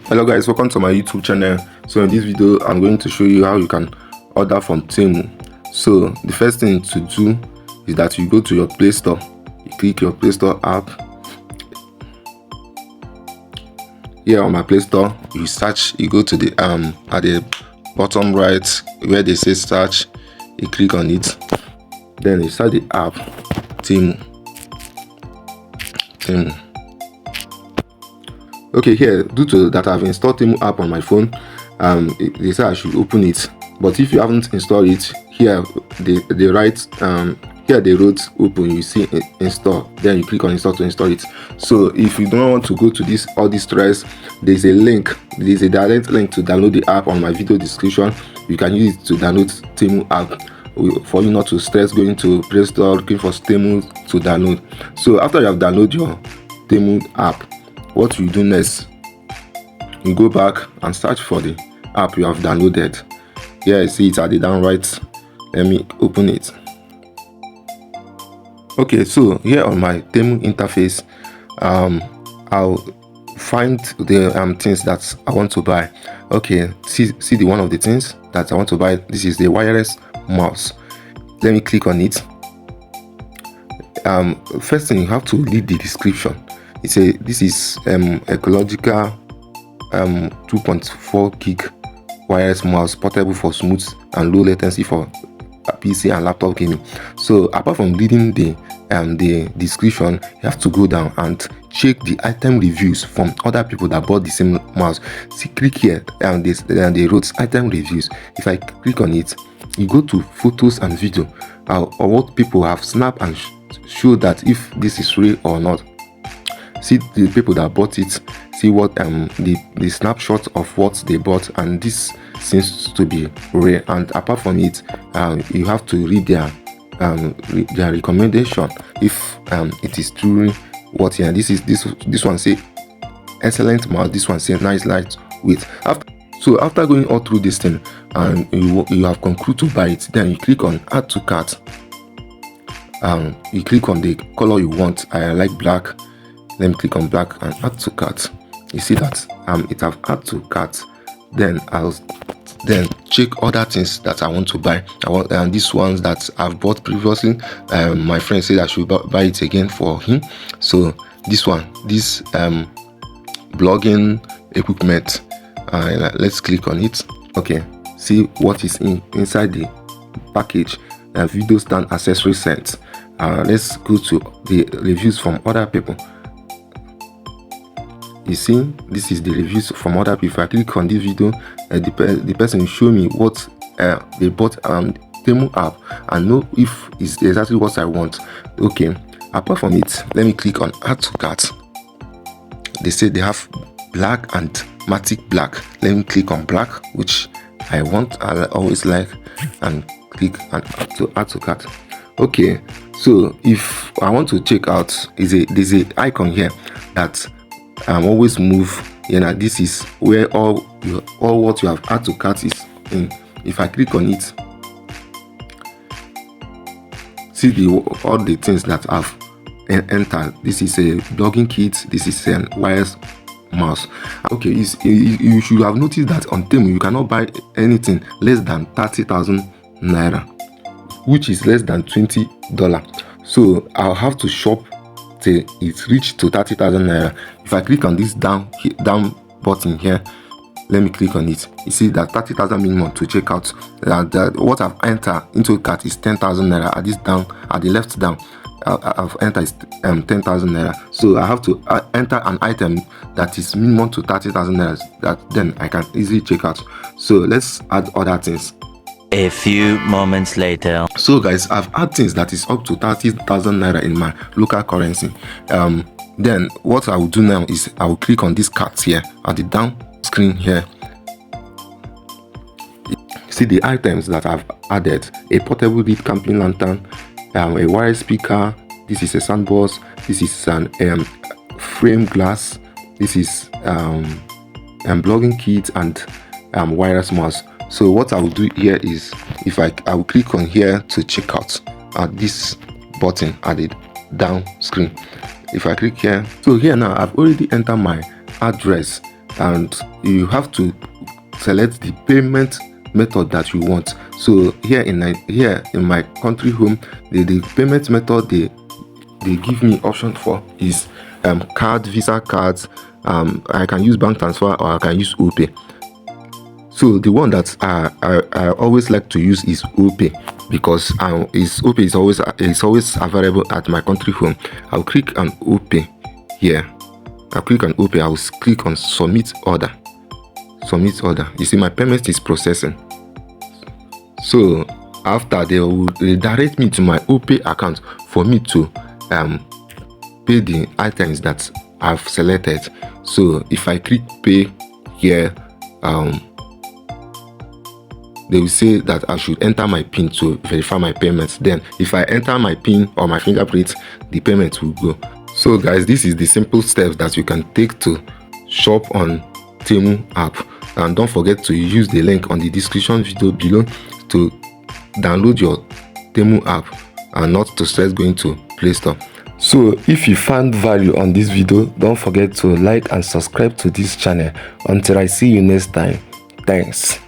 Hello guys, welcome to my YouTube channel. So in this video I'm going to show you how you can order from Temu. So the first thing to do is that you go to your Play Store, you click your Play Store app. Here on my Play Store, you search, you go to the at the bottom right where they say search, you click on it, then you start the app Temu. Okay, here, due to that I've installed Temu app on my phone, they say I should open it. But if you haven't installed it, here they write here they wrote open, you see install, then you click on install to install it. So if you don't want to go to all this stress, there's a direct link to download the app on my video description. You can use it to download Temu app for you not to stress going to Play Store looking for Temu to download. So after you have downloaded your Temu app, what you do next, you go back and search for the app you have downloaded. Here I see it at the down right. Let me open it. Okay, so here on my Temu interface, I'll find the things that I want to buy. Okay, see the one of the things that I want to buy. This is the wireless mouse. Let me click on it. First thing, you have to read the description. This is ecological 2.4 gig wireless mouse, portable for smooth and low latency for PC and laptop gaming. So apart from reading the description, you have to go down and check the item reviews from other people that bought the same mouse. See, click here and they wrote item reviews. If I click on it, you go to photos and video, or what people have snapped and show that if this is real or not. See the people that bought it, see what the snapshot of what they bought, and this seems to be rare. And apart from it, you have to read their recommendation if it is truly what here. This one say excellent mouse, this one say nice lightweight. After going all through this thing and you have concluded to buy it, then you click on add to cart. You click on the color you want. I like black. Let me click on black and add to cart. You see that it have add to cart. Then I'll check other things that I want to buy. These ones that I've bought previously. My friend said I should buy it again for him. So this one, this blogging equipment. Let's click on it. Okay, see what is inside the package. Video stand accessory set. Let's go to the reviews from other people. You see, this is the reviews from other people. If I click on this video, the person will show me what they bought Temu app and know if it's exactly what I want. Okay, apart from it, let me click on add to cart. They say they have black and matic black. Let me click on black, which I want. I always like, and click on add to cart. Okay, so if I want to check out, there's a icon here that always move. This is where all what you have add to cart is in. If I click on it, see all the things that I've entered. This is a blogging kit. This is a wireless mouse. Okay, you should have noticed that on Temu you cannot buy anything less than 30,000 naira, which is less than $20. So I'll have to shop till it reached to 30,000 naira. If I click on this down button here, let me click on it. You see that 30,000 minimum to check out. What I've entered into cart is 10,000 naira. At this down, at the left down, I've entered 10,000 naira. So I have to enter an item that is minimum to 30,000 naira. That then I can easily check out. So let's add other things. A few moments later. So guys, I've added things that is up to 30,000 naira in my local currency. Then what I will do now is I will click on this cart here at the down screen here. See the items that I've added: a portable lead camping lantern, a wireless speaker. This is a soundbox. This is an frame glass. This is blogging kit and wireless mouse. So what I will do here is, if I will click on here to check out at this button at the down screen. If I click here, so here now I've already entered my address and you have to select the payment method that you want. So here in my country home, the payment method they give me option for is Visa cards. I can use bank transfer or I can use OPay. So the one that I always like to use is OPay, because OPay is always available at my country home. I'll click on OPay here. I'll click on OPay. I'll click on submit order. Submit order. You see my payment is processing. So after, they will redirect me to my OPay account for me to pay the items that I've selected. So if I click pay here, they will say that I should enter my PIN to verify my payments. Then if I enter my PIN or my fingerprint, the payment will go. So guys, this is the simple steps that you can take to shop on Temu app. And don't forget to use the link on the description video below to download your Temu app and not to stress going to Play Store. So if you found value on this video, don't forget to like and subscribe to this channel. Until I see you next time, thanks.